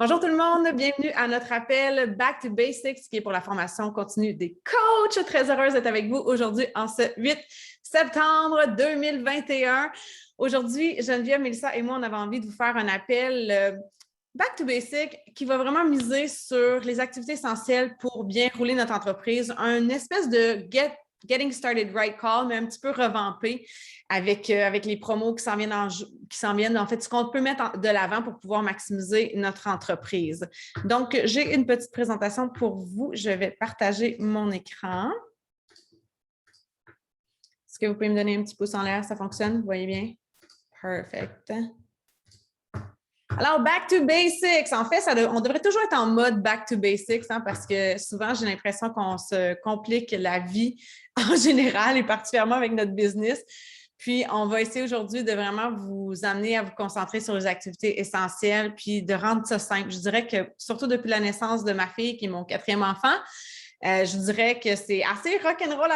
Bonjour tout le monde, bienvenue à notre appel Back to Basics qui est pour la formation continue des coachs. Très heureuse d'être avec vous aujourd'hui en ce 8 septembre 2021. Aujourd'hui, Geneviève, Mélissa et moi, on avait envie de vous faire un appel Back to Basics qui va vraiment miser sur les activités essentielles pour bien rouler notre entreprise. Un espèce de Getting Started Right Call, mais un petit peu revampé avec les promos qui s'en viennent, en fait, ce qu'on peut mettre de l'avant pour pouvoir maximiser notre entreprise. Donc, j'ai une petite présentation pour vous. Je vais partager mon écran. Est-ce que vous pouvez me donner un petit pouce en l'air? Ça fonctionne? Vous voyez bien? Perfect. Alors, back to basics. En fait, on devrait toujours être en mode back to basics parce que souvent, j'ai l'impression qu'on se complique la vie en général et particulièrement avec notre business. Puis, on va essayer aujourd'hui de vraiment vous amener à vous concentrer sur les activités essentielles puis de rendre ça simple. Je dirais que, surtout depuis la naissance de ma fille, qui est mon 4e enfant, je dirais que c'est assez rock'n'roll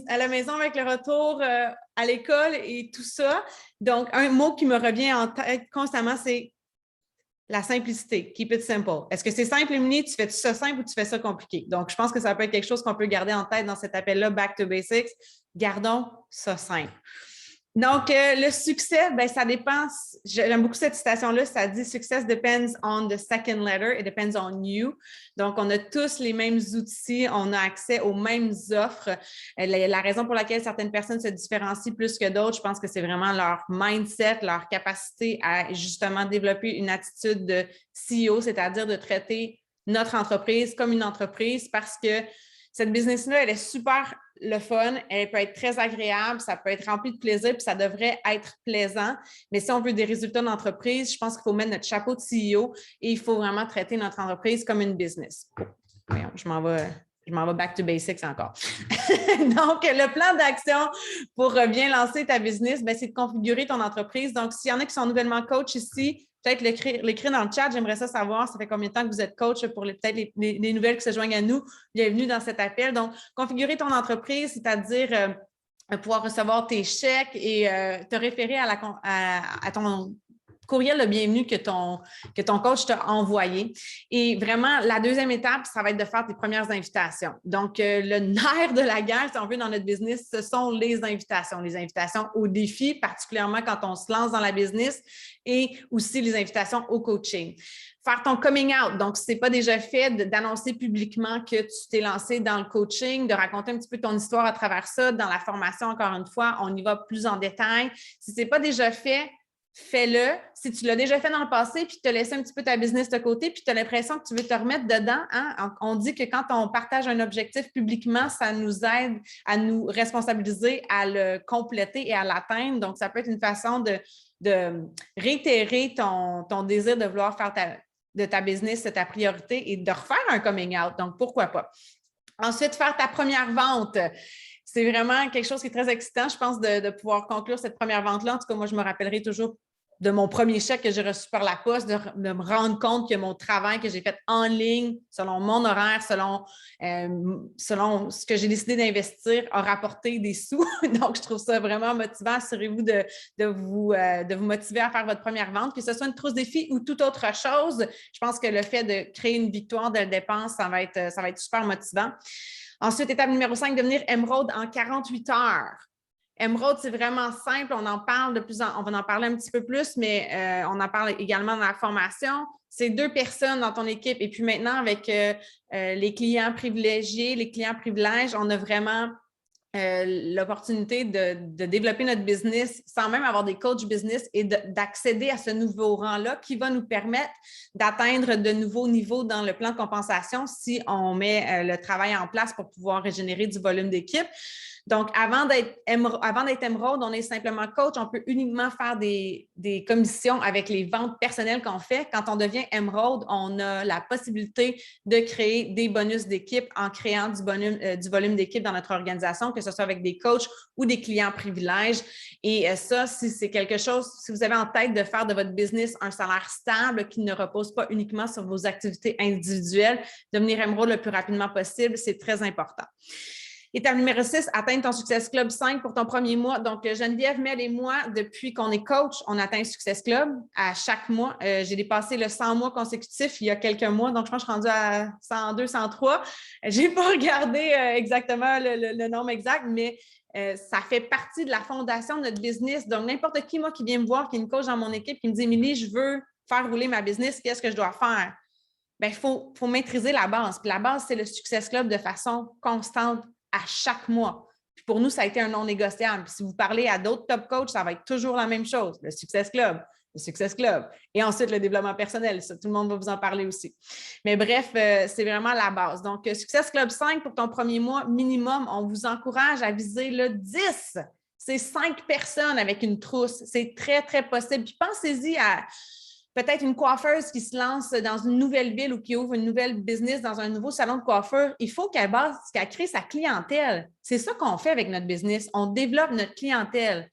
à la maison avec le retour à l'école et tout ça. Donc, un mot qui me revient en tête constamment, c'est la simplicité. Keep it simple. Est-ce que c'est simple, Émilie? Tu fais ça simple ou tu fais ça compliqué? Donc, je pense que ça peut être quelque chose qu'on peut garder en tête dans cet appel-là, Back to Basics. Gardons ça simple. Donc, le succès, bien, ça dépend. J'aime beaucoup cette citation-là. Ça dit « Success depends on the second letter. It depends on you ». Donc, on a tous les mêmes outils. On a accès aux mêmes offres. La raison pour laquelle certaines personnes se différencient plus que d'autres, je pense que c'est vraiment leur mindset, leur capacité à justement développer une attitude de CEO, c'est-à-dire de traiter notre entreprise comme une entreprise parce que cette business-là, elle est super le fun, elle peut être très agréable, ça peut être rempli de plaisir, puis ça devrait être plaisant. Mais si on veut des résultats d'entreprise, je pense qu'il faut mettre notre chapeau de CEO et il faut vraiment traiter notre entreprise comme une business. Voyons, je m'en vais back to basics encore. Donc, le plan d'action pour bien lancer ta business, c'est de configurer ton entreprise. Donc, s'il y en a qui sont nouvellement coach ici, peut-être l'écrire dans le chat. J'aimerais ça savoir, ça fait combien de temps que vous ête coach pour peut-être les nouvelles qui se joignent à nous. Bienvenue dans cet appel. Donc, configurer ton entreprise, c'est-à-dire pouvoir recevoir tes chèques et te référer à ton courriel de bienvenue que ton coach t'a envoyé. Et vraiment, la deuxième étape, ça va être de faire tes premières invitations. Donc, le nerf de la guerre, si on veut, dans notre business, ce sont les invitations. Les invitations aux défis, particulièrement quand on se lance dans la business, et aussi les invitations au coaching. Faire ton coming out. Donc, si ce n'est pas déjà fait, d'annoncer publiquement que tu t'es lancé dans le coaching, de raconter un petit peu ton histoire à travers ça. Dans la formation, encore une fois, on y va plus en détail. Si ce n'est pas déjà fait, fais-le. Si tu l'as déjà fait dans le passé, puis tu as laissé un petit peu ta business de côté, puis tu as l'impression que tu veux te remettre dedans, on dit que quand on partage un objectif publiquement, ça nous aide à nous responsabiliser, à le compléter et à l'atteindre. Donc, ça peut être une façon de réitérer ton désir de vouloir faire de ta business ta priorité et de refaire un coming out. Donc, pourquoi pas? Ensuite, faire ta première vente. C'est vraiment quelque chose qui est très excitant, je pense, de pouvoir conclure cette première vente-là. En tout cas, moi, je me rappellerai toujours de mon premier chèque que j'ai reçu par la poste, de me rendre compte que mon travail que j'ai fait en ligne, selon mon horaire, selon ce que j'ai décidé d'investir, a rapporté des sous. Donc, je trouve ça vraiment motivant. Assurez-vous de vous motiver à faire votre première vente, que ce soit une trousse défi ou toute autre chose. Je pense que le fait de créer une victoire de dépense, ça va être super motivant. Ensuite, étape numéro 5, devenir émeraude en 48 heures. Émeraude, c'est vraiment simple. On en parle on va en parler un petit peu plus, mais on en parle également dans la formation. C'est 2 personnes dans ton équipe. Et puis maintenant, avec les clients privilégiés, les clients privilèges, on a vraiment l'opportunité de développer notre business sans même avoir des coachs business et d'accéder à ce nouveau rang-là qui va nous permettre d'atteindre de nouveaux niveaux dans le plan de compensation si on met le travail en place pour pouvoir régénérer du volume d'équipe. Donc, avant d'être émeraude, on est simplement coach. On peut uniquement faire des commissions avec les ventes personnelles qu'on fait. Quand on devient émeraude, on a la possibilité de créer des bonus d'équipe en créant du volume d'équipe dans notre organisation, que ce soit avec des coachs ou des clients privilèges. Et ça, si c'est quelque chose, si vous avez en tête de faire de votre business un salaire stable qui ne repose pas uniquement sur vos activités individuelles, devenir émeraude le plus rapidement possible, c'est très important. Étape numéro 6, atteindre ton Success Club 5 pour ton premier mois. Donc, Geneviève, Mel et moi, depuis qu'on est coach, on atteint le Success Club à chaque mois. J'ai dépassé le 100 mois consécutifs il y a quelques mois. Donc, je pense que je suis rendue à 102, 103. Je n'ai pas regardé exactement le nombre exact, mais ça fait partie de la fondation de notre business. Donc, n'importe qui, moi, qui vient me voir, qui est une coach dans mon équipe, qui me dit « Émilie, je veux faire rouler ma business, qu'est-ce que je dois faire? » Bien, il faut maîtriser la base. Puis la base, c'est le Success Club de façon constante à chaque mois. Puis pour nous, ça a été un non négociable. Puis si vous parlez à d'autres top coachs, ça va être toujours la même chose. Le Success Club, le Success Club. Et ensuite, le développement personnel. Ça, tout le monde va vous en parler aussi. Mais bref, c'est vraiment la base. Donc, Success Club 5 pour ton premier mois minimum. On vous encourage à viser le 10. C'est 5 personnes avec une trousse. C'est très, très possible. Puis pensez-y à peut-être une coiffeuse qui se lance dans une nouvelle ville ou qui ouvre une nouvelle business dans un nouveau salon de coiffeur. Il faut qu'elle crée sa clientèle. C'est ça qu'on fait avec notre business. On développe notre clientèle.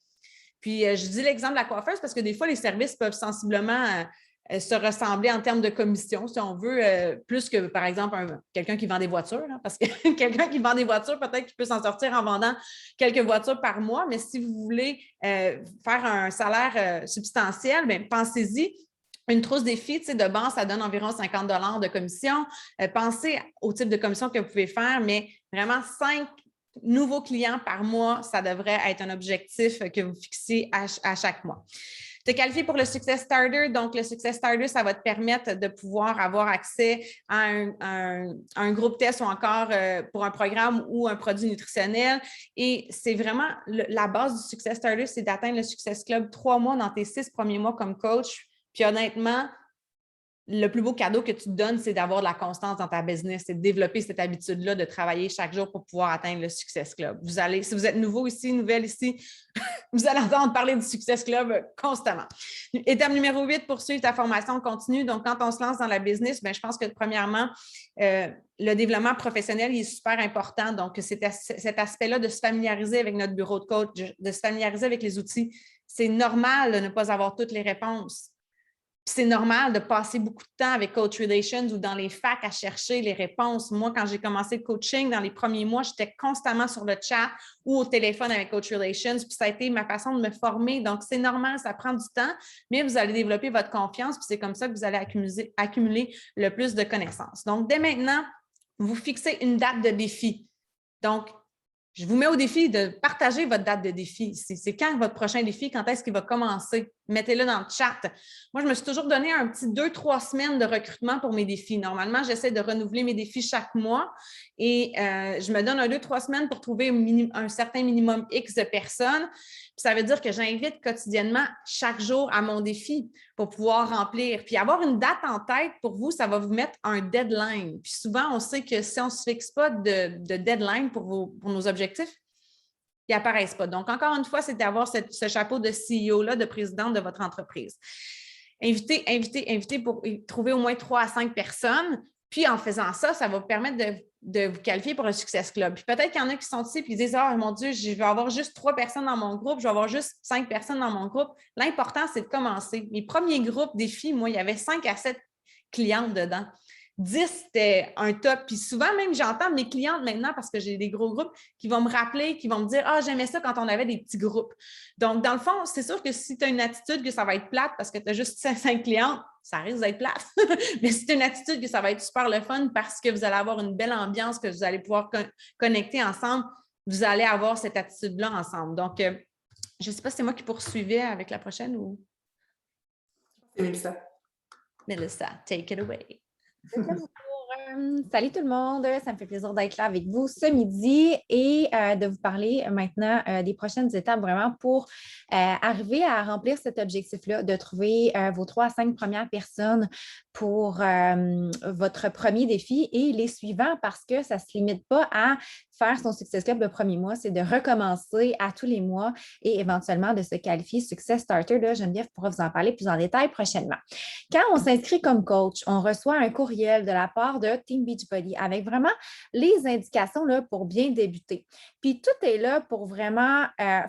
Puis, je dis l'exemple de la coiffeuse parce que des fois, les services peuvent sensiblement se ressembler en termes de commission, si on veut, plus que, par exemple, quelqu'un qui vend des voitures. Là, parce que quelqu'un qui vend des voitures, peut-être qu'il peut s'en sortir en vendant quelques voitures par mois. Mais si vous voulez faire un salaire substantiel, bien, pensez-y. Une trousse défi, de base, ça donne environ 50 $ de commission. Pensez au type de commission que vous pouvez faire, mais vraiment 5 nouveaux clients par mois, ça devrait être un objectif que vous fixez à chaque mois. Te qualifier pour le Success Starter. Donc, le Success Starter, ça va te permettre de pouvoir avoir accès à un groupe test ou encore pour un programme ou un produit nutritionnel. Et c'est vraiment la base du Success Starter, c'est d'atteindre le Success Club 3 mois dans tes 6 premiers mois comme coach. Puis honnêtement, le plus beau cadeau que tu te donnes, c'est d'avoir de la constance dans ta business, c'est de développer cette habitude-là de travailler chaque jour pour pouvoir atteindre le Success Club. Si vous êtes nouveau ici, nouvelle ici, vous allez entendre parler du Success Club constamment. Étape numéro 8, poursuivre ta formation continue. Donc, quand on se lance dans la business, bien, je pense que premièrement, le développement professionnel il est super important. Donc, cet aspect-là de se familiariser avec notre bureau de coach, de se familiariser avec les outils, c'est normal de ne pas avoir toutes les réponses. C'est normal de passer beaucoup de temps avec Coach Relations ou dans les facs à chercher les réponses. Moi, quand j'ai commencé le coaching, dans les premiers mois, j'étais constamment sur le chat ou au téléphone avec Coach Relations, puis ça a été ma façon de me former. Donc, c'est normal, ça prend du temps, mais vous allez développer votre confiance, puis c'est comme ça que vous allez accumuler le plus de connaissances. Donc, dès maintenant, vous fixez une date de défi. Donc, je vous mets au défi de partager votre date de défi. C'est quand votre prochain défi? Quand est-ce qu'il va commencer? Mettez-le dans le chat. Moi, je me suis toujours donné un petit 2-3 semaines de recrutement pour mes défis. Normalement, j'essaie de renouveler mes défis chaque mois et je me donne 2-3 semaines pour trouver un certain minimum X de personnes. Puis ça veut dire que j'invite quotidiennement chaque jour à mon défi pour pouvoir remplir. Puis avoir une date en tête, pour vous, ça va vous mettre un deadline. Puis souvent, on sait que si on ne se fixe pas de deadline pour nos objectifs, ils n'apparaissent pas. Donc, encore une fois, c'est d'avoir ce chapeau de CEO-là, de présidente de votre entreprise. Invitez pour trouver au moins 3 à 5 personnes. Puis, en faisant ça, ça va vous permettre de vous qualifier pour le Success Club. Puis peut-être qu'il y en a qui sont ici et qui disent « Ah, mon Dieu, je vais avoir juste 3 personnes dans mon groupe, je vais avoir juste 5 personnes dans mon groupe. » L'important, c'est de commencer. Mes premiers groupes défis, moi, il y avait 5 à 7 clientes dedans. 10, c'était un top. Puis souvent, même, j'entends mes clientes maintenant, parce que j'ai des gros groupes, qui vont me rappeler, qui vont me dire « Ah, j'aimais ça quand on avait des petits groupes. » Donc, dans le fond, c'est sûr que si tu as une attitude que ça va être plate parce que tu as juste 5 clientes, ça risque d'être plate. Mais si tu as une attitude que ça va être super le fun parce que vous allez avoir une belle ambiance, que vous allez pouvoir connecter ensemble, vous allez avoir cette attitude-là ensemble. Donc, je ne sais pas si c'est moi qui poursuivais avec la prochaine ou… C'est Mélissa. Mélissa, take it away. Salut tout le monde, ça me fait plaisir d'être là avec vous ce midi et de vous parler maintenant des prochaines étapes vraiment pour arriver à remplir cet objectif-là, de trouver vos 3 à 5 premières personnes pour votre premier défi et les suivants parce que ça ne se limite pas à faire son Success Club le premier mois, c'est de recommencer à tous les mois et éventuellement de se qualifier Success Starter. Là, Geneviève pourra vous en parler plus en détail prochainement. Quand on s'inscrit comme coach, on reçoit un courriel de la part de Team Beachbody avec vraiment les indications là, pour bien débuter. Puis tout est là pour vraiment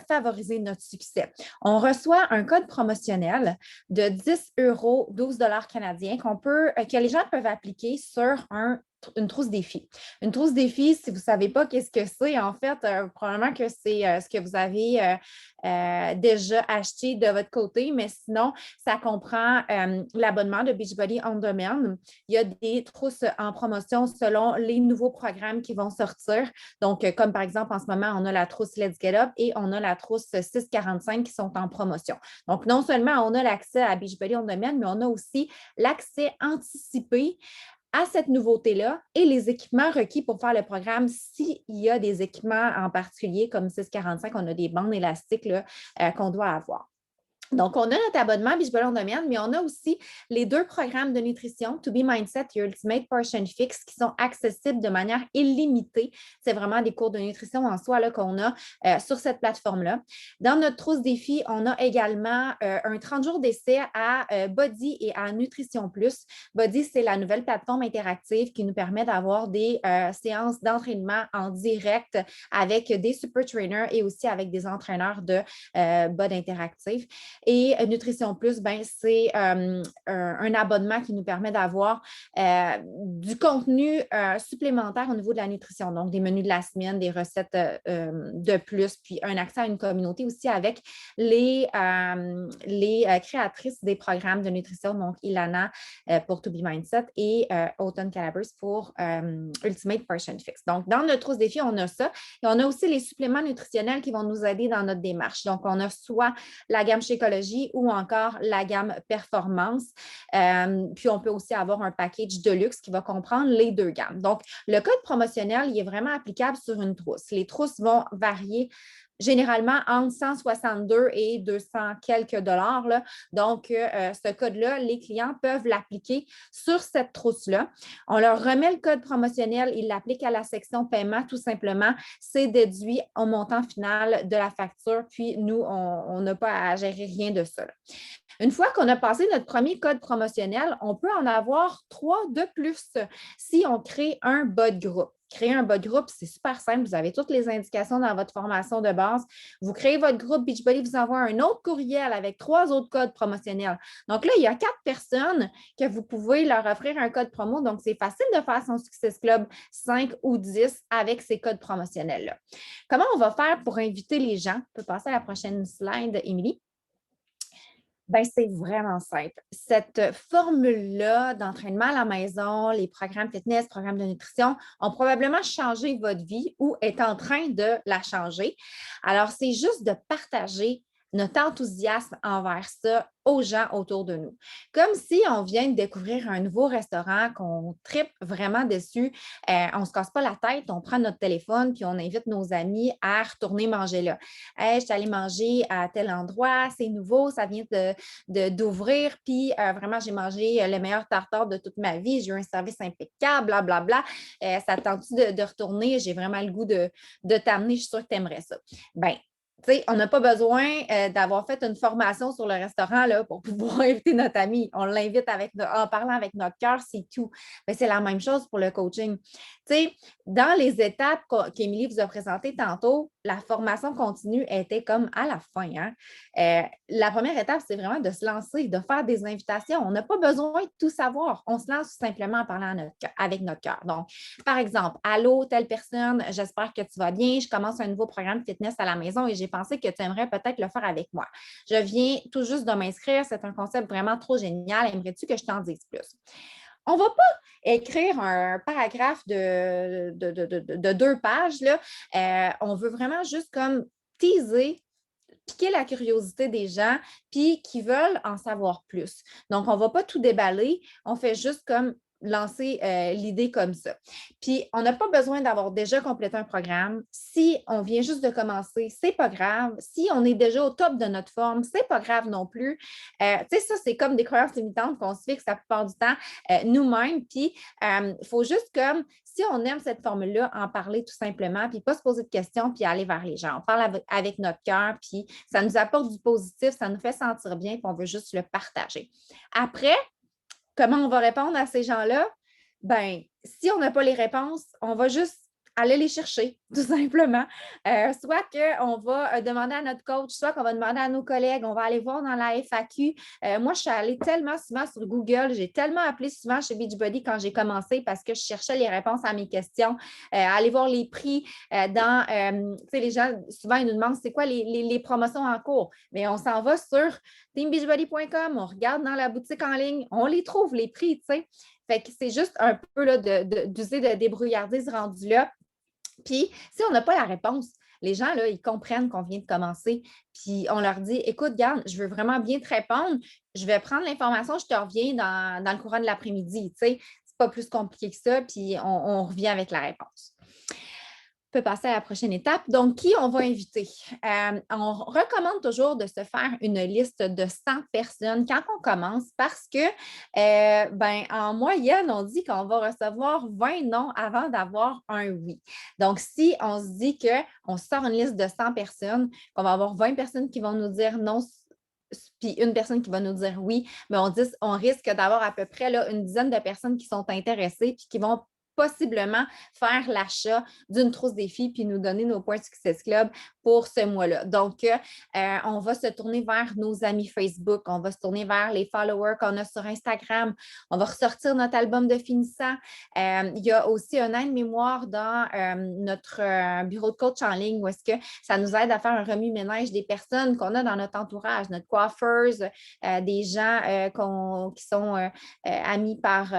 favoriser notre succès. On reçoit un code promotionnel de 10 €, 12 $ canadiens que les gens peuvent appliquer sur un une trousse défi. Une trousse défi, si vous ne savez pas qu'est-ce que c'est, en fait, probablement que c'est ce que vous avez déjà acheté de votre côté, mais sinon, ça comprend l'abonnement de Beachbody On Demand. Il y a des trousses en promotion selon les nouveaux programmes qui vont sortir. Donc, comme par exemple, en ce moment, on a la trousse Let's Get Up et on a la trousse 645 qui sont en promotion. Donc, non seulement on a l'accès à Beachbody On Demand, mais on a aussi l'accès anticipé à cette nouveauté-là et les équipements requis pour faire le programme s'il y a des équipements en particulier comme 645, on a des bandes élastiques là, qu'on doit avoir. Donc, on a notre abonnement Beachbody On Demand, mais on a aussi les 2 programmes de nutrition, To Be Mindset et Ultimate Portion Fix, qui sont accessibles de manière illimitée. C'est vraiment des cours de nutrition en soi là, qu'on a sur cette plateforme-là. Dans notre trousse défi, on a également un 30 jours d'essai à Body et à Nutrition Plus. Body, c'est la nouvelle plateforme interactive qui nous permet d'avoir des séances d'entraînement en direct avec des super trainers et aussi avec des entraîneurs de Body interactive. Et Nutrition Plus, ben, c'est un abonnement qui nous permet d'avoir du contenu supplémentaire au niveau de la nutrition. Donc, des menus de la semaine, des recettes de plus, puis un accès à une communauté aussi avec les créatrices des programmes de nutrition, donc Ilana pour To Be Mindset et Autumn Calabrese pour Ultimate Portion Fix. Donc, dans notre trousse défi, on a ça. Et on a aussi les suppléments nutritionnels qui vont nous aider dans notre démarche. Donc, on a soit la gamme chez ou encore la gamme performance. Puis, on peut aussi avoir un package de luxe qui va comprendre les 2 gammes. Donc, le code promotionnel, il est vraiment applicable sur une trousse. Les trousses vont varier généralement entre 162 et 200 quelques dollars. Là. Donc, ce code-là, les clients peuvent l'appliquer sur cette trousse-là. On leur remet le code promotionnel, ils l'appliquent à la section paiement tout simplement. C'est déduit au montant final de la facture, puis nous, on n'a pas à gérer rien de ça. Là. Une fois qu'on a passé notre premier code promotionnel, on peut en avoir 3 de plus si on crée un bas de groupe. Créer un bas de groupe, c'est super simple. Vous avez toutes les indications dans votre formation de base. Vous créez votre groupe, Beachbody vous envoie un autre courriel avec 3 autres codes promotionnels. Donc là, il y a 4 personnes que vous pouvez leur offrir un code promo. Donc, c'est facile de faire son Success Club 5 ou 10 avec ces codes promotionnels-là. Comment on va faire pour inviter les gens? On peut passer à la prochaine slide, Émilie. Ben, c'est vraiment simple. Cette formule-là d'entraînement à la maison, les programmes fitness, programmes de nutrition ont probablement changé votre vie ou est en train de la changer. Alors, c'est juste de partager notre enthousiasme envers ça aux gens autour de nous. Comme si on vient de découvrir un nouveau restaurant, qu'on tripe vraiment dessus, on ne se casse pas la tête, on prend notre téléphone puis on invite nos amis à retourner manger là. Hey, je suis allée manger à tel endroit, c'est nouveau, ça vient d'ouvrir, puis vraiment, j'ai mangé le meilleur tartare de toute ma vie, j'ai eu un service impeccable, blablabla. Ça te tente-tu de retourner? J'ai vraiment le goût de t'amener, je suis sûre que tu aimerais ça. Bien, on n'a pas besoin d'avoir fait une formation sur le restaurant là, pour pouvoir inviter notre ami. On l'invite en parlant avec notre cœur, c'est tout. Mais c'est la même chose pour le coaching. Dans les étapes qu'Émilie vous a présentées tantôt, la formation continue était comme à la fin. Hein? La première étape, c'est vraiment de se lancer, de faire des invitations. On n'a pas besoin de tout savoir. On se lance tout simplement en parlant avec notre cœur. Donc, par exemple, allô, telle personne, j'espère que tu vas bien. Je commence un nouveau programme fitness à la maison et j'ai pensé que tu aimerais peut-être le faire avec moi. Je viens tout juste de m'inscrire. C'est un concept vraiment trop génial. Aimerais-tu que je t'en dise plus? On ne va pas écrire un paragraphe de 2 pages. Là. On veut vraiment juste comme teaser, piquer la curiosité des gens, puis qui veulent en savoir plus. Donc, on ne va pas tout déballer. On fait juste comme lancer l'idée comme ça. Puis, on n'a pas besoin d'avoir déjà complété un programme. Si on vient juste de commencer, c'est pas grave. Si on est déjà au top de notre forme, c'est pas grave non plus. Tu sais, ça, c'est comme des croyances limitantes qu'on se fixe la plupart du temps nous-mêmes. Puis, il faut juste comme, si on aime cette formule-là, en parler tout simplement, puis pas se poser de questions, puis aller vers les gens. On parle avec notre cœur, puis ça nous apporte du positif, ça nous fait sentir bien, puis on veut juste le partager. Après, comment on va répondre à ces gens-là? Bien, si on n'a pas les réponses, on va juste aller les chercher, tout simplement. Soit qu'on va demander à notre coach, soit qu'on va demander à nos collègues, on va aller voir dans la FAQ. Moi, je suis allée tellement souvent sur Google, j'ai tellement appelé souvent chez Beachbody quand j'ai commencé parce que je cherchais les réponses à mes questions, aller voir les prix tu sais, les gens, souvent, ils nous demandent c'est quoi les promotions en cours. Mais on s'en va sur teambeachbody.com, on regarde dans la boutique en ligne, on les trouve, les prix, tu sais. Fait que c'est juste un peu là, d'user de débrouillardise rendu là. Puis, si on n'a pas la réponse, les gens, là, ils comprennent qu'on vient de commencer. Puis, on leur dit, écoute, garde, je veux vraiment bien te répondre. Je vais prendre l'information, je te reviens dans le courant de l'après-midi. Tu sais, c'est pas plus compliqué que ça. Puis, on revient avec la réponse. On peut passer à la prochaine étape. Donc, qui on va inviter? On recommande toujours de se faire une liste de 100 personnes quand on commence parce que, en moyenne, on dit qu'on va recevoir 20 non avant d'avoir un oui. Donc, si on se dit qu'on sort une liste de 100 personnes, qu'on va avoir 20 personnes qui vont nous dire non, puis une personne qui va nous dire oui, mais on risque d'avoir à peu près là, une dizaine de personnes qui sont intéressées puis qui vont possiblement faire l'achat d'une trousse défi puis nous donner nos points Success Club pour ce mois-là. Donc, on va se tourner vers nos amis Facebook, on va se tourner vers les followers qu'on a sur Instagram, on va ressortir notre album de finissant. Il y a aussi un aide-mémoire dans notre bureau de coach en ligne où est-ce que ça nous aide à faire un remue-ménage des personnes qu'on a dans notre entourage, notre coiffeuse, des gens qui sont amis par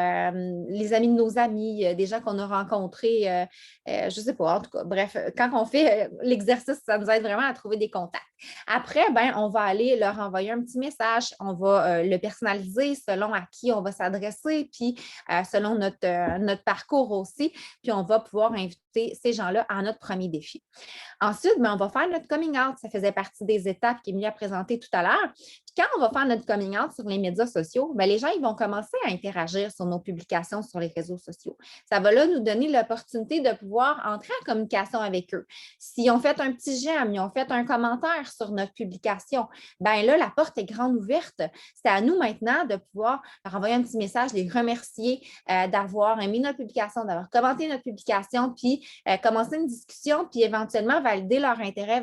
les amis de nos amis, des gens qu'on a rencontrés, je ne sais pas, en tout cas, bref, quand on fait l'exercice, ça nous aide vraiment à trouver des contacts. Après, on va aller leur envoyer un petit message, on va le personnaliser selon à qui on va s'adresser, puis selon notre parcours aussi, puis on va pouvoir inviter ces gens-là à notre premier défi. Ensuite, on va faire notre coming out. Ça faisait partie des étapes qu'Émilie a présentées tout à l'heure. Puis quand on va faire notre coming out sur les médias sociaux, les gens ils vont commencer à interagir sur nos publications sur les réseaux sociaux. Ça va là nous donner l'opportunité de pouvoir entrer en communication avec eux. S'ils ont fait un petit j'aime, ils ont fait un commentaire sur notre publication, là, la porte est grande ouverte. C'est à nous maintenant de pouvoir leur envoyer un petit message, les remercier d'avoir aimé notre publication, d'avoir commenté notre publication, puis commencer une discussion, puis éventuellement valider leur intérêt,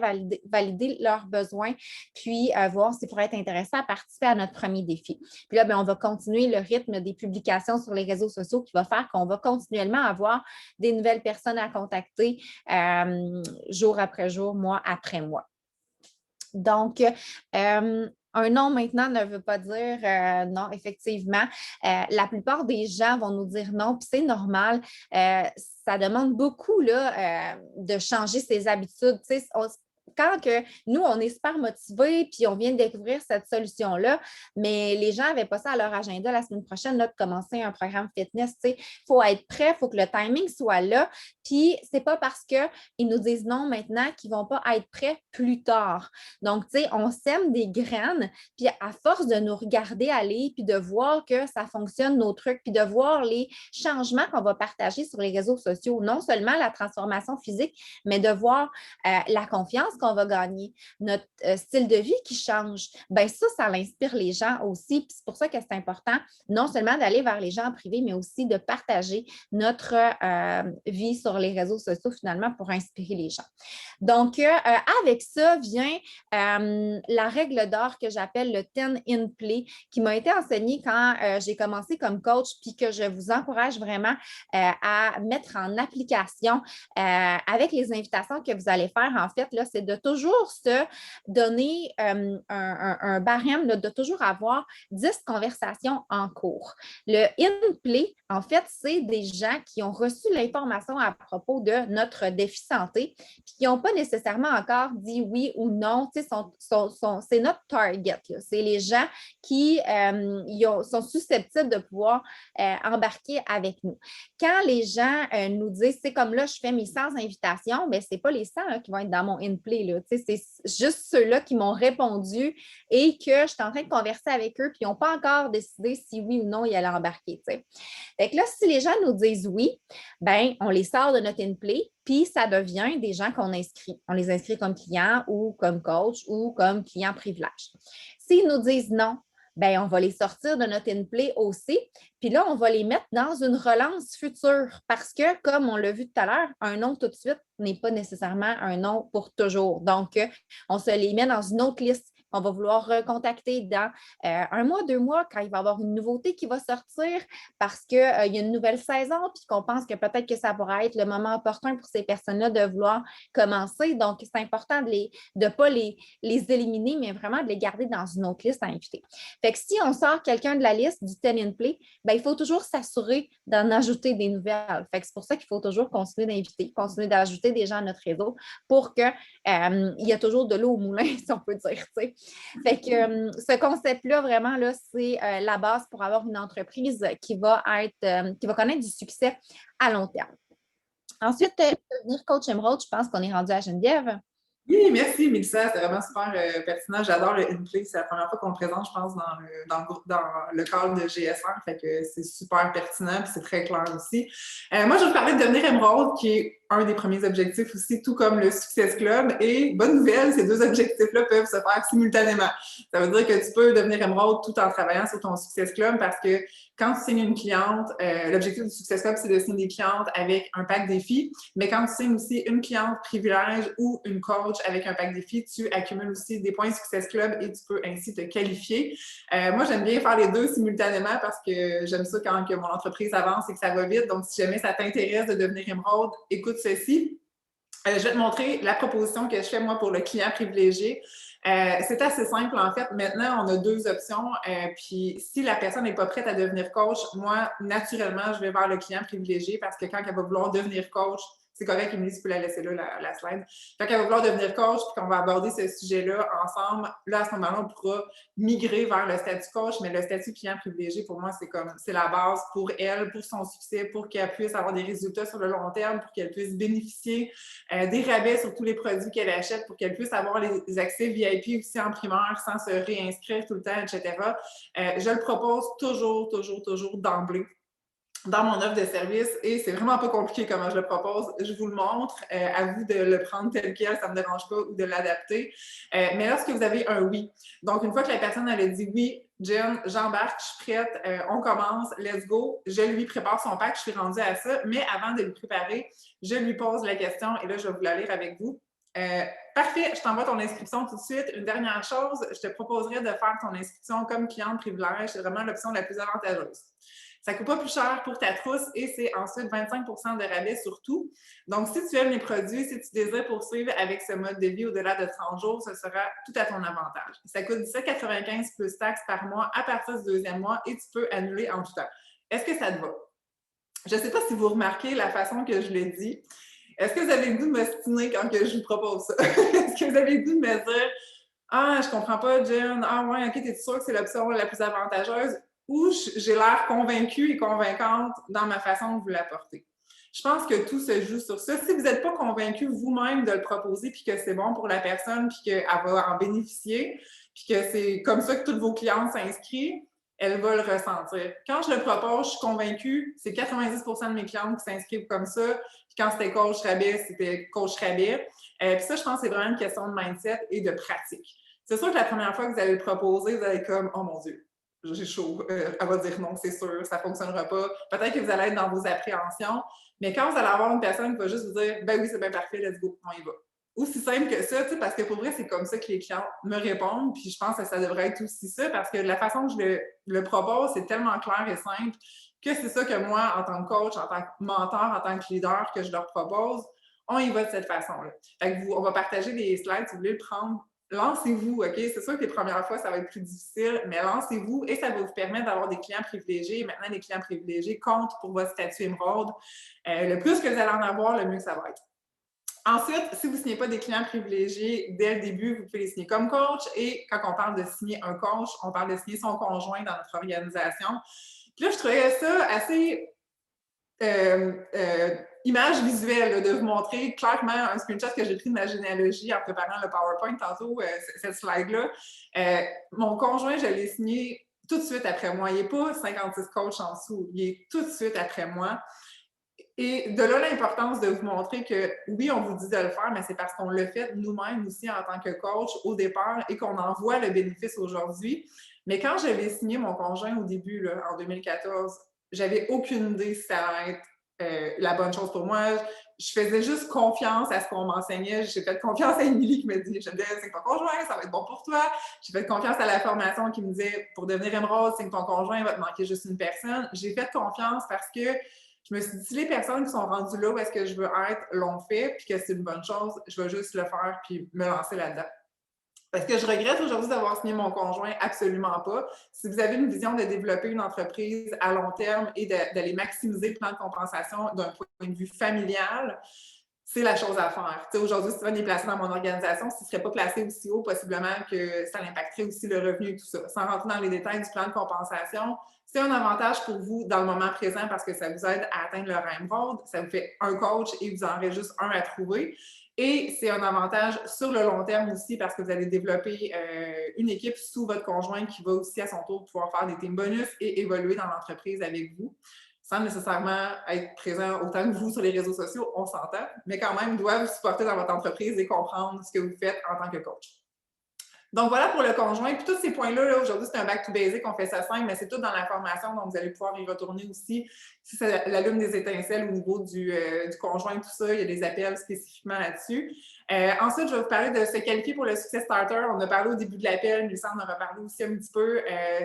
valider leurs besoins, puis voir s'ils pourraient être intéressés à participer à notre premier défi. Puis là, on va continuer le rythme des publications sur les réseaux sociaux qui va faire qu'on va continuellement avoir des nouvelles personnes à contacter jour après jour, mois après mois. Donc, un non maintenant ne veut pas dire non, effectivement. La plupart des gens vont nous dire non, puis c'est normal. Ça demande beaucoup là, de changer ses habitudes. Tu sais, quand nous, on est super motivés puis on vient de découvrir cette solution-là, mais les gens n'avaient pas ça à leur agenda la semaine prochaine là, de commencer un programme fitness. Il faut être prêt, il faut que le timing soit là. Puis, ce n'est pas parce qu'ils nous disent non maintenant qu'ils ne vont pas être prêts plus tard. Donc, tu sais, on sème des graines, puis à force de nous regarder aller, puis de voir que ça fonctionne, nos trucs, puis de voir les changements qu'on va partager sur les réseaux sociaux, non seulement la transformation physique, mais de voir la confiance qu'on va gagner, notre style de vie qui change, ça l'inspire les gens aussi. Puis c'est pour ça que c'est important non seulement d'aller vers les gens en privé, mais aussi de partager notre vie sur les réseaux sociaux finalement pour inspirer les gens. Donc, avec ça vient la règle d'or que j'appelle le 10 in play qui m'a été enseignée quand j'ai commencé comme coach puis que je vous encourage vraiment à mettre en application avec les invitations que vous allez faire. En fait, là, c'est de toujours se donner un barème, là, de toujours avoir 10 conversations en cours. Le in-play, en fait, c'est des gens qui ont reçu l'information à propos de notre défi santé puis qui n'ont pas nécessairement encore dit oui ou non. C'est notre target. C'est les gens qui sont susceptibles de pouvoir embarquer avec nous. Quand les gens nous disent, c'est comme là, je fais mes 100 invitations, ce n'est pas les 100 là, qui vont être dans mon in-play. C'est juste ceux-là qui m'ont répondu et que je suis en train de converser avec eux puis ils n'ont pas encore décidé si oui ou non ils allaient embarquer. Fait que là, si les gens nous disent oui, on les sort de notre in-play puis ça devient des gens qu'on inscrit. On les inscrit comme clients ou comme coach ou comme clients privilège. S'ils nous disent non, bien, on va les sortir de notre in-play aussi. Puis là, on va les mettre dans une relance future parce que, comme on l'a vu tout à l'heure, un non tout de suite n'est pas nécessairement un non pour toujours. Donc, on se les met dans une autre liste. On va vouloir recontacter dans 1 mois, 2 mois, quand il va y avoir une nouveauté qui va sortir parce qu'il y a une nouvelle saison, puis qu'on pense que peut-être que ça pourrait être le moment opportun pour ces personnes-là de vouloir commencer. Donc, c'est important de ne pas les éliminer, mais vraiment de les garder dans une autre liste à inviter. Fait que si on sort quelqu'un de la liste du 10 in play, bien, il faut toujours s'assurer d'en ajouter des nouvelles. Fait que c'est pour ça qu'il faut toujours continuer d'inviter, continuer d'ajouter des gens à notre réseau pour qu'il y ait toujours de l'eau au moulin, si on peut dire. T'sais. Fait que ce concept-là, vraiment, là, c'est la base pour avoir une entreprise qui va connaître du succès à long terme. Ensuite, devenir coach Émeraude, je pense qu'on est rendu à Geneviève. Oui, merci, Mélissa. C'était vraiment super pertinent. J'adore le in-play. C'est la première fois qu'on le présente, je pense, dans le cadre de GSR. Fait que c'est super pertinent et c'est très clair aussi. Moi, je vais vous parler de devenir Émeraude, qui est un des premiers objectifs aussi, tout comme le Success Club. Et bonne nouvelle, ces 2 objectifs-là peuvent se faire simultanément. Ça veut dire que tu peux devenir Émeraude tout en travaillant sur ton Success Club parce que quand tu signes une cliente, l'objectif du Success Club, c'est de signer des clientes avec un pack défi. Mais quand tu signes aussi une cliente privilège ou une coach avec un pack défi, tu accumules aussi des points Success Club et tu peux ainsi te qualifier. Moi, j'aime bien faire les 2 simultanément parce que j'aime ça quand que mon entreprise avance et que ça va vite. Donc, si jamais ça t'intéresse de devenir Émeraude, écoute ceci. Je vais te montrer la proposition que je fais, moi, pour le client privilégié. C'est assez simple, en fait. Maintenant, on a 2 options. Puis, si la personne n'est pas prête à devenir coach, moi, naturellement, je vais vers le client privilégié parce que quand elle va vouloir devenir coach, c'est correct, Émilie, tu peux la laisser là, la slide. Quand elle va vouloir devenir coach puis qu'on va aborder ce sujet-là ensemble, là, à ce moment-là, on pourra migrer vers le statut coach, mais le statut client privilégié, pour moi, c'est la base pour elle, pour son succès, pour qu'elle puisse avoir des résultats sur le long terme, pour qu'elle puisse bénéficier des rabais sur tous les produits qu'elle achète, pour qu'elle puisse avoir les accès VIP aussi en primaire sans se réinscrire tout le temps, etc. Je le propose toujours d'emblée dans mon offre de service et c'est vraiment pas compliqué comment je le propose. Je vous le montre. À vous de le prendre tel quel, ça me dérange pas, ou de l'adapter. Mais lorsque vous avez un oui, donc une fois que la personne elle a dit oui, Jen, j'embarque, je suis prête, on commence, let's go, je lui prépare son pack, je suis rendue à ça, mais avant de lui préparer, je lui pose la question et là, je vais vous la lire avec vous. Parfait, je t'envoie ton inscription tout de suite. Une dernière chose, je te proposerais de faire ton inscription comme cliente privilège. C'est vraiment l'option la plus avantageuse. Ça ne coûte pas plus cher pour ta trousse et c'est ensuite 25 % de rabais sur tout. Donc, si tu aimes les produits, si tu désires poursuivre avec ce mode de vie au-delà de 30 jours, ce sera tout à ton avantage. Ça coûte 17,95 plus taxes par mois à partir du 2e mois et tu peux annuler en tout temps. Est-ce que ça te va? Je ne sais pas si vous remarquez la façon que je l'ai dit. Est-ce que vous avez le goût de m'ostiner quand que je vous propose ça? Est-ce que vous avez le goût de me dire « Ah, je comprends pas, Jen. Ah ouais, ok, t'es sûre que c'est l'option la plus avantageuse? » Ou j'ai l'air convaincue et convaincante dans ma façon de vous l'apporter. Je pense que tout se joue sur ça. Si vous n'êtes pas convaincu vous-même de le proposer puis que c'est bon pour la personne puis qu'elle va en bénéficier puis que c'est comme ça que tous vos clients s'inscrivent, elle va le ressentir. Quand je le propose, je suis convaincue, c'est 90 % de mes clientes qui s'inscrivent comme ça. Puis quand c'était coach rabais, c'était coach rabais. Puis ça, je pense que c'est vraiment une question de mindset et de pratique. C'est sûr que la première fois que vous allez le proposer, vous allez être comme « Oh mon Dieu! » J'ai chaud, elle va dire non, c'est sûr, ça ne fonctionnera pas. Peut-être que vous allez être dans vos appréhensions, mais quand vous allez avoir une personne qui va juste vous dire « Ben oui, c'est bien parfait, let's go, on y va ». Aussi simple que ça, parce que pour vrai, c'est comme ça que les clients me répondent, puis je pense que ça devrait être aussi ça, parce que la façon que je le propose, c'est tellement clair et simple que c'est ça que moi, en tant que coach, en tant que mentor, en tant que leader, que je leur propose, on y va de cette façon-là. Fait que on va partager des slides, si vous voulez le prendre. Lancez-vous, OK? C'est sûr que les premières fois, ça va être plus difficile, mais lancez-vous et ça va vous permettre d'avoir des clients privilégiés. Maintenant, les clients privilégiés comptent pour votre statut Émeraude. Le plus que vous allez en avoir, le mieux que ça va être. Ensuite, si vous ne signez pas des clients privilégiés dès le début, vous pouvez les signer comme coach. Et quand on parle de signer un coach, on parle de signer son conjoint dans notre organisation. Puis là, je trouvais ça assez image visuelle, là, de vous montrer clairement un screenshot que j'ai pris de ma généalogie en préparant le PowerPoint tantôt, cette slide-là. Mon conjoint, je l'ai signé tout de suite après moi. Il n'est pas 56 coachs en dessous, il est tout de suite après moi. Et de là, l'importance de vous montrer que oui, on vous dit de le faire, mais c'est parce qu'on le fait nous-mêmes aussi en tant que coach au départ et qu'on en voit le bénéfice aujourd'hui. Mais quand j'avais signé mon conjoint au début, là, en 2014, j'avais aucune idée si ça allait être la bonne chose pour moi. Je faisais juste confiance à ce qu'on m'enseignait. J'ai fait confiance à Émilie qui me dit « J'aime bien, c'est ton conjoint, ça va être bon pour toi. » J'ai fait confiance à la formation qui me disait « Pour devenir émeraude, c'est que ton conjoint, il va te manquer juste une personne. » J'ai fait confiance parce que je me suis dit, si les personnes qui sont rendues là où est-ce que je veux être l'ont fait, puis que c'est une bonne chose, je vais juste le faire puis me lancer là-dedans. Est-ce que je regrette aujourd'hui d'avoir signé mon conjoint? Absolument pas. Si vous avez une vision de développer une entreprise à long terme et d'aller maximiser le plan de compensation d'un point de vue familial, c'est la chose à faire. Aujourd'hui, Steven est placé dans mon organisation. S'il ne serait pas placé aussi haut, possiblement que ça impacterait aussi le revenu et tout ça. Sans rentrer dans les détails du plan de compensation, c'est un avantage pour vous dans le moment présent parce que ça vous aide à atteindre le Emerald. Ça vous fait un coach et vous en aurez juste un à trouver. Et c'est un avantage sur le long terme aussi parce que vous allez développer une équipe sous votre conjoint qui va aussi à son tour pouvoir faire des team bonus et évoluer dans l'entreprise avec vous, sans nécessairement être présent autant que vous sur les réseaux sociaux, on s'entend, mais quand même doivent vous supporter dans votre entreprise et comprendre ce que vous faites en tant que coach. Donc, voilà pour le conjoint. Puis tous ces points-là, là, aujourd'hui, c'est un back to basic, on fait ça simple, mais c'est tout dans la formation, donc vous allez pouvoir y retourner aussi. Si ça l'allume des étincelles au niveau du conjoint, tout ça, il y a des appels spécifiquement là-dessus. Ensuite, je vais vous parler de se qualifier pour le Success Starter. On a parlé au début de l'appel, Mélissa en a reparlé aussi un petit peu.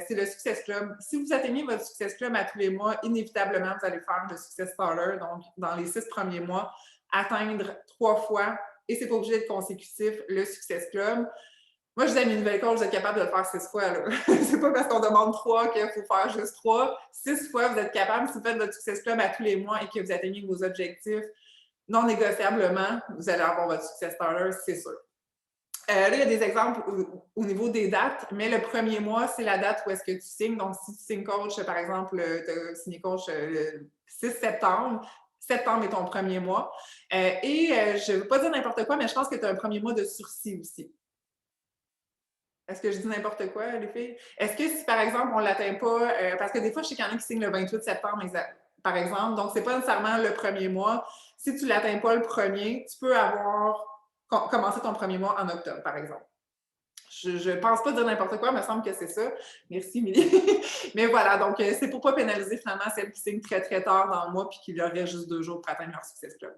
C'est le Success Club. Si vous atteignez votre Success Club à tous les mois, inévitablement, vous allez faire le Success Starter. Donc, dans les 6 premiers mois, atteindre 3 fois, et c'est pas obligé d'être consécutif, le Success Club. Moi, je dis à mes nouvelles coachs, vous êtes capable de le faire 6 fois. C'est pas parce qu'on demande 3 qu'il faut faire juste 3. 6 fois, vous êtes capable. Si vous faites votre Success Club à tous les mois et que vous atteignez vos objectifs non négociablement, vous allez avoir votre Success Starter, c'est sûr. Là, il y a des exemples au niveau des dates, mais le premier mois, c'est la date où est-ce que tu signes. Donc, si tu signes coach, par exemple, tu as signé coach le 6 septembre, septembre est ton premier mois. Je ne veux pas dire n'importe quoi, mais je pense que tu as un premier mois de sursis aussi. Est-ce que je dis n'importe quoi, les filles? Est-ce que si, par exemple, on ne l'atteint pas, parce que des fois, je sais qu'il y en a qui signent le 28 septembre, par exemple, donc ce n'est pas nécessairement le premier mois. Si tu ne l'atteins pas le premier, tu peux avoir commencé ton premier mois en octobre, par exemple. Je ne pense pas dire n'importe quoi, il me semble que c'est ça. Merci, Émilie. Mais voilà, donc c'est pour ne pas pénaliser finalement celles qui signent très, très tard dans le mois puis qui leur reste juste 2 jours pour atteindre leur Success Club.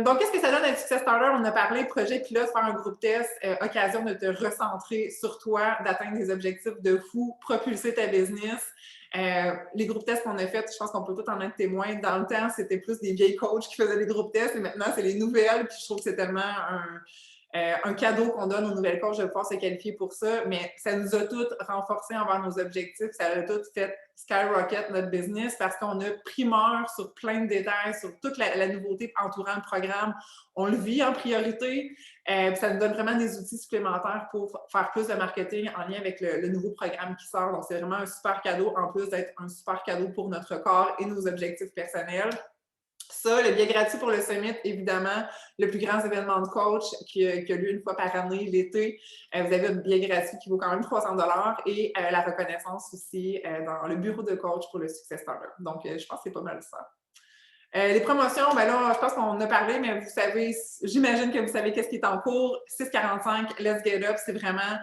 Donc, qu'est-ce que ça donne à Success Starter? On a parlé projet pilote, faire un groupe test, occasion de te recentrer sur toi, d'atteindre des objectifs de fou, propulser ta business. Les groupes tests qu'on a faits, je pense qu'on peut tous en être témoins. Dans le temps, c'était plus des vieilles coachs qui faisaient des groupes tests et maintenant, c'est les nouvelles. Puis je trouve que c'est tellement un cadeau qu'on donne aux nouvelles coachs de pouvoir se qualifier pour ça, mais ça nous a toutes renforcés envers nos objectifs, ça a tout fait skyrocket notre business parce qu'on a primeur sur plein de détails, sur toute la nouveauté entourant le programme. On le vit en priorité, ça nous donne vraiment des outils supplémentaires pour faire plus de marketing en lien avec le nouveau programme qui sort. Donc, c'est vraiment un super cadeau, en plus d'être un super cadeau pour notre corps et nos objectifs personnels. Ça, le billet gratuit pour le Summit, évidemment, le plus grand événement de coach qui a lieu une fois par année, l'été. Vous avez un billet gratuit qui vaut quand même 300 $ et la reconnaissance aussi dans le bureau de coach pour le Success Starter. Donc, je pense que c'est pas mal ça. Les promotions, ben là, je pense qu'on en a parlé, mais vous savez, j'imagine que vous savez qu'est-ce qui est en cours. 645, Let's Get Up, c'est vraiment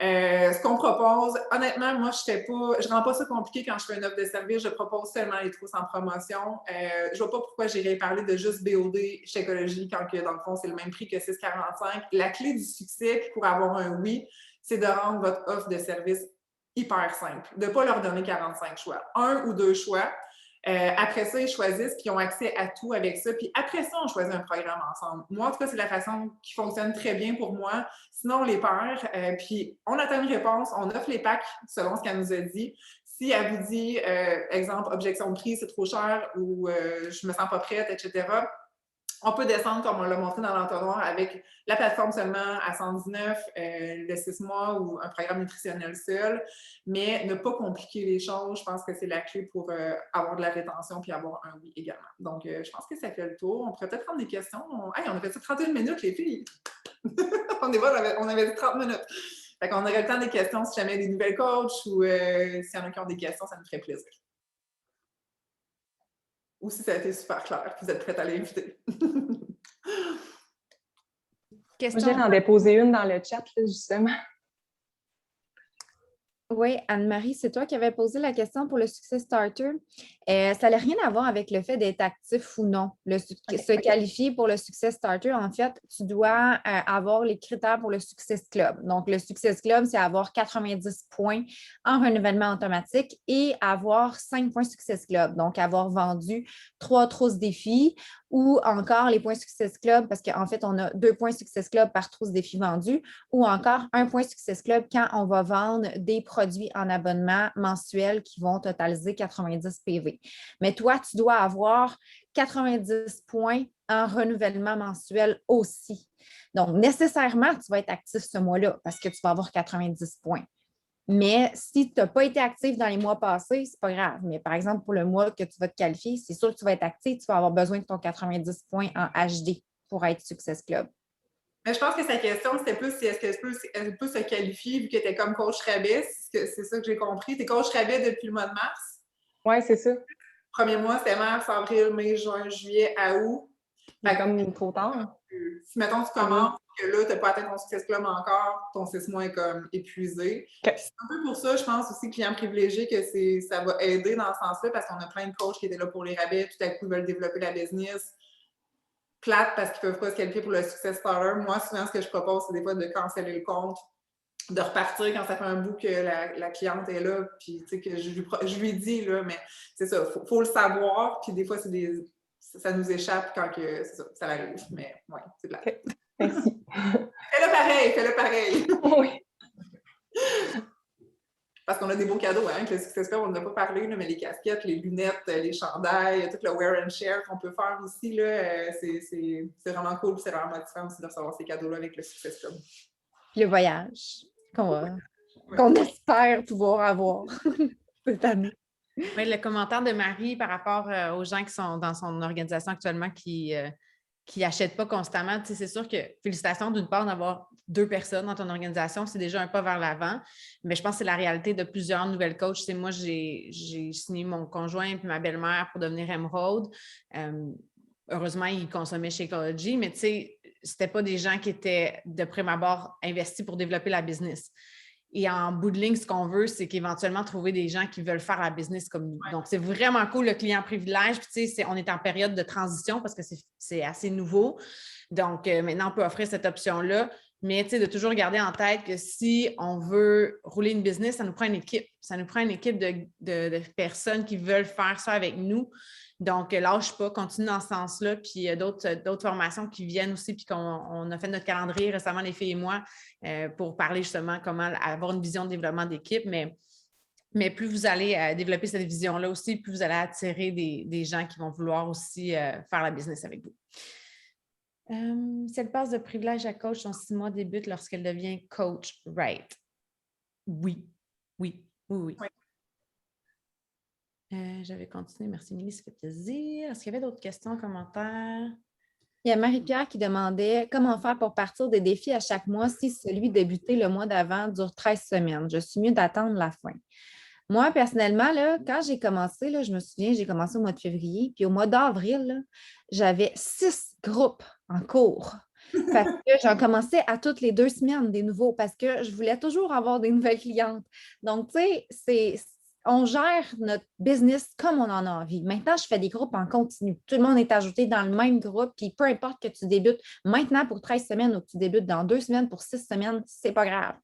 ce qu'on propose. Honnêtement, moi, je ne rends pas ça compliqué quand je fais une offre de service. Je propose seulement les trousses en promotion. Je ne vois pas pourquoi j'irais parler de juste BOD chez Écologie quand, dans le fond, c'est le même prix que 645. La clé du succès pour avoir un oui, c'est de rendre votre offre de service hyper simple. De ne pas leur donner 45 choix. 1 ou 2 choix. Après ça, ils choisissent, puis ils ont accès à tout avec ça. Puis après ça, on choisit un programme ensemble. Moi, en tout cas, c'est la façon qui fonctionne très bien pour moi. Sinon, on les perd. Puis on attend une réponse, on offre les packs selon ce qu'elle nous a dit. Si elle vous dit, exemple, objection de prix, c'est trop cher ou je me sens pas prête, etc., on peut descendre, comme on l'a montré dans l'entonnoir, avec la plateforme seulement à 119, le 6 mois ou un programme nutritionnel seul, mais ne pas compliquer les choses. Je pense que c'est la clé pour avoir de la rétention puis avoir un oui également. Donc, je pense que ça fait le tour. On pourrait peut-être prendre des questions. Hey, on a fait ça 31 minutes, les filles! on avait dit 30 minutes. Fait qu'on aurait le temps des questions si jamais il y a des nouvelles coachs ou s'il y en a qui ont des questions, ça nous ferait plaisir. Ou si ça a été super clair, vous êtes prête à l'inviter. Moi, j'en ai posé une dans le chat, là, justement. Oui, Anne-Marie, c'est toi qui avais posé la question pour le Success Starter. Ça n'a rien à voir avec le fait d'être actif ou non. Se qualifier pour le Success Starter, en fait, tu dois avoir les critères pour le Success Club. Donc, le Success Club, c'est avoir 90 points en renouvellement automatique et avoir 5 points Success Club. Donc, avoir vendu 3 trousses défis ou encore les points Success Club, parce qu'en fait, on a 2 points Success Club par trousse défi vendue, ou encore 1 point Success Club quand on va vendre des produits en abonnement mensuel qui vont totaliser 90 PV. Mais toi, tu dois avoir 90 points en renouvellement mensuel aussi. Donc, nécessairement, tu vas être actif ce mois-là parce que tu vas avoir 90 points. Mais si tu n'as pas été actif dans les mois passés, ce n'est pas grave. Mais par exemple, pour le mois que tu vas te qualifier, c'est sûr que tu vas être actif, tu vas avoir besoin de ton 90 points en HD pour être Success Club. Mais je pense que sa question, c'était plus si est-ce qu'elle peut se qualifier vu que tu es comme coach rabais. C'est ça que j'ai compris. Tu es coach rabais depuis le mois de mars. Oui, c'est ça. Premier mois, c'était mars, avril, mai, juin, juillet, à août. Fait comme trop tard. Si, mettons, tu commences, que là, tu n'as pas atteint ton Success Club encore, ton 6 mois est comme épuisé. Okay. C'est un peu pour ça, je pense aussi, client privilégié, que ça va aider dans ce sens-là parce qu'on a plein de coachs qui étaient là pour les rabais, tout à coup, ils veulent développer la business. Plate parce qu'ils ne peuvent pas se qualifier pour le Success Starter. Moi, souvent, ce que je propose, c'est des fois de canceller le compte, de repartir quand ça fait un bout que la cliente est là, puis tu sais, que je lui dis, là, mais c'est ça, faut le savoir, puis des fois, ça nous échappe quand ça arrive, mais ouais, c'est plate. Okay. Merci. Fais-le pareil. Oui. Parce qu'on a des beaux cadeaux, hein, avec le Success Club, on n'en a pas parlé, là, mais les casquettes, les lunettes, les chandails, tout le wear and share qu'on peut faire aussi, là, c'est vraiment cool, c'est vraiment motivant aussi de recevoir ces cadeaux-là avec le Success Club. Le voyage qu'on espère pouvoir avoir cette année. Oui, le commentaire de Marie par rapport aux gens qui sont dans son organisation actuellement qui n'achètent pas constamment, tu sais, c'est sûr que félicitations d'une part d'avoir 2 personnes dans ton organisation, c'est déjà un pas vers l'avant, mais je pense que c'est la réalité de plusieurs nouvelles coachs. Tu sais, moi, j'ai signé mon conjoint et ma belle-mère pour devenir Emerald. Heureusement, ils consommaient chez Ecology, mais tu sais, c'était pas des gens qui étaient de prime abord investis pour développer la business. Et en bout de ligne, ce qu'on veut, c'est qu'éventuellement trouver des gens qui veulent faire la business comme nous. Donc, c'est vraiment cool le client privilège. Puis, tu sais, on est en période de transition parce que c'est assez nouveau. Donc, maintenant, on peut offrir cette option-là. Mais, tu sais, de toujours garder en tête que si on veut rouler une business, ça nous prend une équipe. Ça nous prend une équipe de personnes qui veulent faire ça avec nous. Donc, lâche pas, continue dans ce sens-là. Puis, il y a d'autres formations qui viennent aussi, puis qu'on a fait notre calendrier récemment, les filles et moi, pour parler justement comment avoir une vision de développement d'équipe. Mais plus vous allez développer cette vision-là aussi, plus vous allez attirer des gens qui vont vouloir aussi faire la business avec vous. Si elle passe de privilège à coach, son 6 mois débute lorsqu'elle devient coach, right? Oui. J'avais continué. Merci, Émilie, ça fait plaisir. Est-ce qu'il y avait d'autres questions, commentaires? Il y a Marie-Pierre qui demandait comment faire pour partir des défis à chaque mois si celui débuté le mois d'avant dure 13 semaines. Je suis mieux d'attendre la fin. Moi, personnellement, là, quand j'ai commencé, là, je me souviens, j'ai commencé au mois de février, puis au mois d'avril, j'avais 6 groupes en cours. Parce que j'en commençais à toutes les 2 semaines des nouveaux, parce que je voulais toujours avoir des nouvelles clientes. Donc, tu sais, on gère notre business comme on en a envie. Maintenant, je fais des groupes en continu. Tout le monde est ajouté dans le même groupe, puis peu importe que tu débutes maintenant pour 13 semaines ou que tu débutes dans 2 semaines pour 6 semaines, c'est pas grave.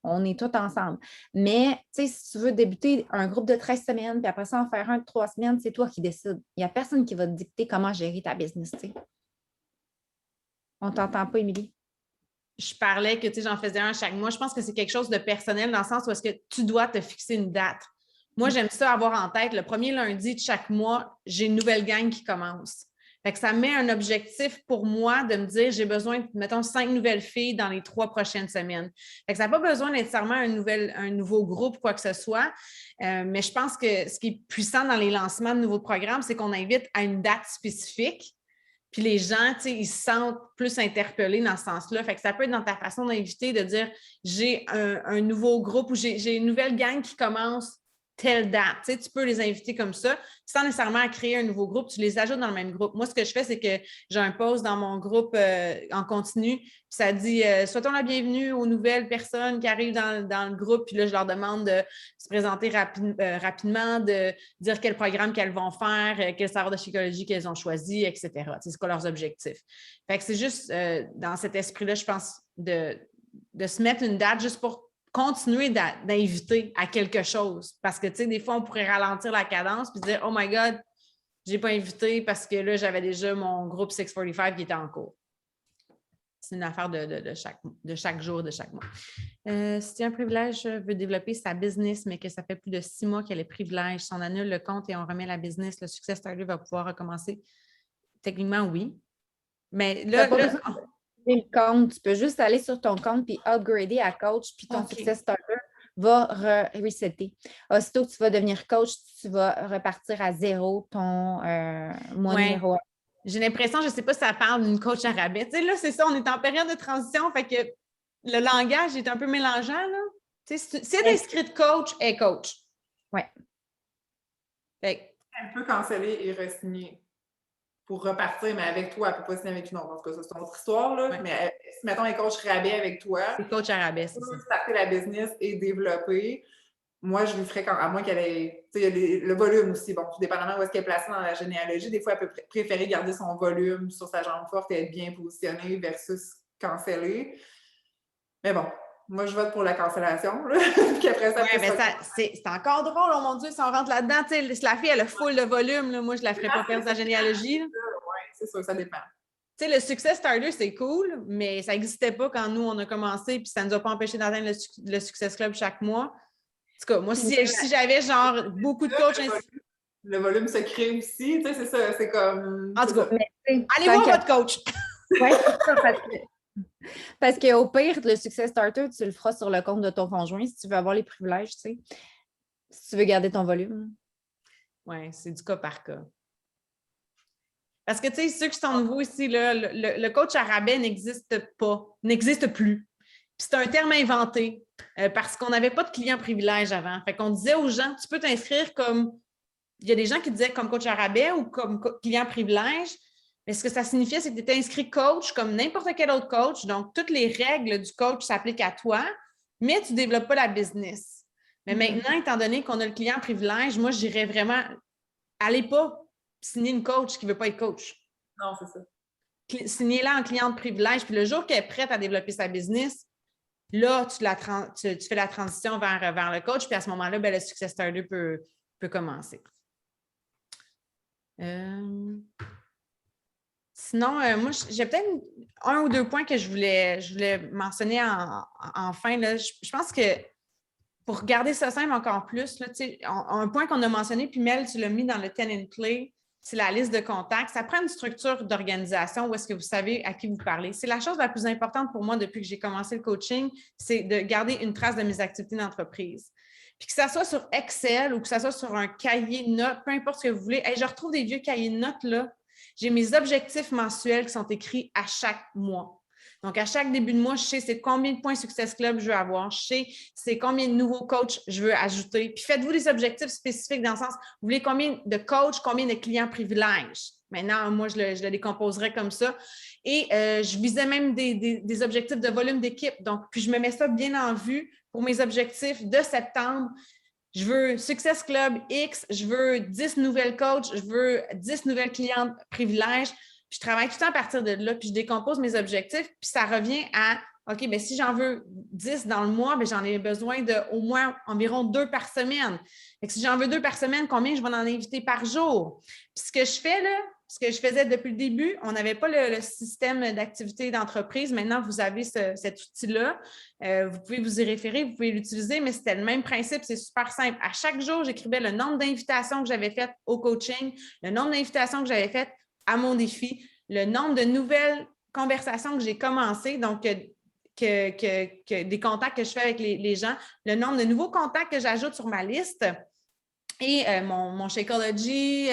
On est tous ensemble. Mais, tu sais, si tu veux débuter un groupe de 13 semaines, puis après ça, en faire un de 3 semaines, c'est toi qui décides. Il n'y a personne qui va te dicter comment gérer ta business, tu sais. On ne t'entend pas, Émilie? Je parlais que, tu sais, j'en faisais un chaque mois. Je pense que c'est quelque chose de personnel dans le sens où est-ce que tu dois te fixer une date. Moi, j'aime ça avoir en tête, le premier lundi de chaque mois, j'ai une nouvelle gang qui commence. Fait que ça met un objectif pour moi de me dire, j'ai besoin, mettons, 5 nouvelles filles dans les 3 prochaines semaines. Fait que ça n'a pas besoin nécessairement un nouveau groupe, quoi que ce soit. Mais je pense que ce qui est puissant dans les lancements de nouveaux programmes, c'est qu'on invite à une date spécifique. Puis les gens, tu sais, ils se sentent plus interpellés dans ce sens-là. Fait que ça peut être dans ta façon d'inviter, de dire, j'ai un nouveau groupe ou j'ai une nouvelle gang qui commence telle date. Tu sais, tu peux les inviter comme ça, sans nécessairement créer un nouveau groupe, tu les ajoutes dans le même groupe. Moi, ce que je fais, c'est que j'ai un post dans mon groupe en continu, puis ça dit souhaitons la bienvenue aux nouvelles personnes qui arrivent dans le groupe, puis là, je leur demande de se présenter rapidement, de dire quel programme qu'elles vont faire, quel savoir de psychologie qu'elles ont choisi, etc. Tu sais, c'est quoi leurs objectifs. Fait que c'est juste dans cet esprit-là, je pense, de se mettre une date juste pour continuer d'inviter à quelque chose. Parce que, tu sais, des fois, on pourrait ralentir la cadence puis dire « Oh my God, j'ai pas invité parce que là, j'avais déjà mon groupe 645 qui était en cours. » C'est une affaire de chaque jour, de chaque mois. Si un privilège veut développer sa business, mais que ça fait plus de 6 mois qu'elle est privilège, si on annule le compte et on remet la business, le Success Starter va pouvoir recommencer? Techniquement, oui. Mais là, le compte, tu peux juste aller sur ton compte puis upgrader à coach, puis ton Success Starter va resetter. Aussitôt que tu vas devenir coach, tu vas repartir à zéro ton mois numéro 1. J'ai l'impression, je ne sais pas si ça parle d'une coach à rabais. Tu sais, là, c'est ça, on est en période de transition, fait que le langage est un peu mélangeant, là. Tu sais, si elle est inscrite coach, elle est coach. Oui. Elle peut canceller et re-signer pour repartir, mais avec toi, elle ne peut pas signer avec une autre. En tout cas, ça, c'est une autre histoire, là. Ouais. Mais si, mettons, elle est coach rabais avec toi, c'est coach à rabais, c'est ça. Starter la business et développer. Moi, je lui ferais à moins qu'elle ait... Tu sais, le volume aussi. Bon, tout dépendamment où est-ce qu'elle est placée dans la généalogie, des fois, elle peut préférer garder son volume sur sa jambe forte et être bien positionnée versus canceller. Mais bon, moi, je vote pour la cancellation. Puis après ça, c'est encore drôle, oh mon Dieu, si on rentre là-dedans. Tu sais, si la fille, elle a full de volume, là, moi, je la ferais pas perdre sa généalogie. Oui, c'est sûr, ça dépend. Tu sais, le Success Starter, c'est cool, mais ça n'existait pas quand nous, on a commencé, puis ça ne nous a pas empêché d'atteindre le Success Club chaque mois. En tout cas, moi, si j'avais genre beaucoup de coachs... Le volume se crée aussi, tu sais, c'est ça, c'est comme... En tout cas, allez voir votre coach! Oui, c'est ça, parce qu'au pire, le Success Starter, tu le feras sur le compte de ton conjoint si tu veux avoir les privilèges, tu sais, si tu veux garder ton volume. Oui, c'est du cas par cas. Parce que, tu sais, ceux qui sont nouveaux ici, là, le coach à rabais n'existe plus. Puis c'est un terme inventé parce qu'on n'avait pas de clients privilèges avant. Fait qu'on disait aux gens, tu peux t'inscrire comme... Il y a des gens qui disaient comme coach à rabais ou comme client privilège. Mais ce que ça signifiait, c'est que tu étais inscrit coach comme n'importe quel autre coach. Donc, toutes les règles du coach s'appliquent à toi, mais tu ne développes pas la business. Mais maintenant, étant donné qu'on a le client privilège, moi, je dirais vraiment, allez pas signer une coach qui ne veut pas être coach. Non, c'est ça. Signez-la en client de privilège, puis le jour qu'elle est prête à développer sa business, là, tu fais la transition vers le coach, puis à ce moment-là, ben, le Success Starter peut commencer. Sinon, moi, j'ai peut-être 1 ou 2 points que je voulais mentionner en fin. Là. Je pense que pour garder ça simple encore plus, là, un point qu'on a mentionné, puis Mel, tu l'as mis dans le 10 and Play, c'est la liste de contacts. Ça prend une structure d'organisation où est-ce que vous savez à qui vous parlez. C'est la chose la plus importante pour moi depuis que j'ai commencé le coaching, c'est de garder une trace de mes activités d'entreprise. Puis que ça soit sur Excel ou que ça soit sur un cahier de notes, peu importe ce que vous voulez. Hey, je retrouve des vieux cahiers de notes, là. J'ai mes objectifs mensuels qui sont écrits à chaque mois. Donc, à chaque début de mois, je sais c'est combien de points Success Club je veux avoir. Je sais c'est combien de nouveaux coachs je veux ajouter. Puis faites-vous des objectifs spécifiques dans le sens, vous voulez combien de coachs, combien de clients privilèges. Maintenant, moi, je le décomposerais comme ça. Et je visais même des objectifs de volume d'équipe. Donc, puis je me mets ça bien en vue pour mes objectifs de septembre. Je veux Success Club X, je veux 10 nouvelles coachs, je veux 10 nouvelles clientes privilèges. Puis je travaille tout le temps à partir de là, puis je décompose mes objectifs, puis ça revient à, OK, bien si j'en veux 10 dans le mois, bien, j'en ai besoin d'au moins environ 2 par semaine. Fait que si j'en veux 2 par semaine, combien je vais en inviter par jour? Puis ce que je fais là, ce que je faisais depuis le début, on n'avait pas le système d'activité d'entreprise. Maintenant, vous avez cet outil-là. Vous pouvez vous y référer, vous pouvez l'utiliser, mais c'était le même principe. C'est super simple. À chaque jour, j'écrivais le nombre d'invitations que j'avais faites au coaching, le nombre d'invitations que j'avais faites à mon défi, le nombre de nouvelles conversations que j'ai commencées, donc des contacts que je fais avec les gens, le nombre de nouveaux contacts que j'ajoute sur ma liste. Et mon Shakeology,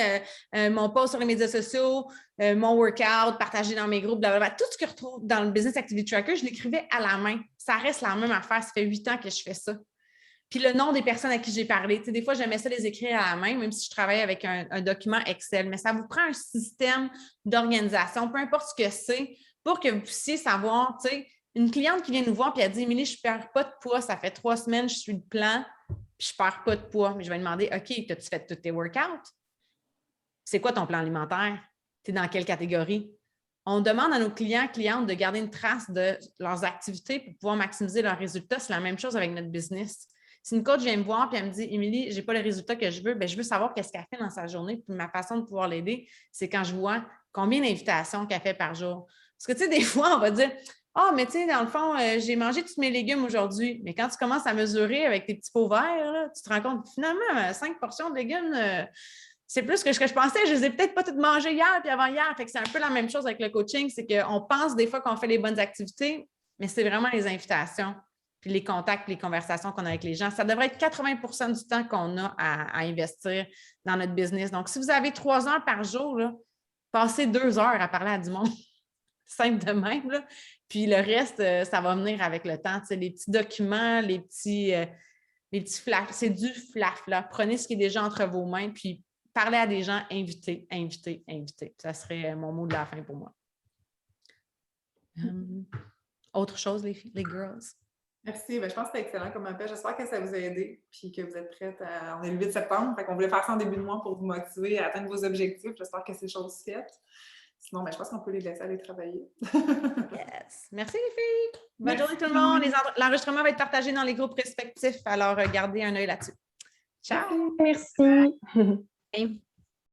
mon post sur les médias sociaux, mon workout partagé dans mes groupes, blablabla, tout ce que je retrouve dans le Business Activity Tracker, je l'écrivais à la main. Ça reste la même affaire. Ça fait 8 ans que je fais ça. Puis le nom des personnes à qui j'ai parlé. Tu sais, des fois, j'aimais ça les écrire à la main, même si je travaille avec un document Excel. Mais ça vous prend un système d'organisation, peu importe ce que c'est, pour que vous puissiez savoir, tu sais, une cliente qui vient nous voir et elle dit « Émilie, je ne perds pas de poids, ça fait 3 semaines, je suis le plan, puis je ne perds pas de poids. » Mais je vais lui demander « OK, as-tu fait tous tes workouts? C'est quoi ton plan alimentaire? Tu es dans quelle catégorie? » On demande à nos clientes de garder une trace de leurs activités pour pouvoir maximiser leurs résultats. C'est la même chose avec notre business. Si une coach vient me voir et elle me dit « Émilie, je n'ai pas le résultat que je veux », bien, je veux savoir qu'est-ce qu'elle fait dans sa journée. Puis ma façon de pouvoir l'aider, c'est quand je vois combien d'invitations qu'elle fait par jour. Parce que, tu sais, des fois, on va dire « Ah, mais tu sais, dans le fond, j'ai mangé tous mes légumes aujourd'hui. » Mais quand tu commences à mesurer avec tes petits pots verts, là, tu te rends compte que finalement, 5 portions de légumes, c'est plus que ce que je pensais. Je ne les ai peut-être pas toutes mangées hier puis avant-hier. Fait que c'est un peu la même chose avec le coaching, c'est qu'on pense des fois qu'on fait les bonnes activités, mais c'est vraiment les invitations, puis les contacts, puis les conversations qu'on a avec les gens. Ça devrait être 80% du temps qu'on a à investir dans notre business. Donc, si vous avez 3 heures par jour, là, passez 2 heures à parler à du monde. Simple de même, là. Puis le reste, ça va venir avec le temps. Tu sais, les petits documents, les petits flafs, c'est du flaf, là. Prenez ce qui est déjà entre vos mains, puis parlez à des gens, invitez. Ça serait mon mot de la fin pour moi. Autre chose, les girls? Merci. Ben, je pense que c'était excellent comme appel. J'espère que ça vous a aidé puis que vous êtes prêtes On est le 8 septembre, fait qu'on voulait faire ça en début de mois pour vous motiver à atteindre vos objectifs. J'espère que c'est chose faite. Sinon, ben, je pense qu'on peut les laisser aller travailler. Yes. Merci les filles. Bonne journée tout le monde. L'enregistrement va être partagé dans les groupes respectifs, alors gardez un œil là-dessus. Ciao. Merci.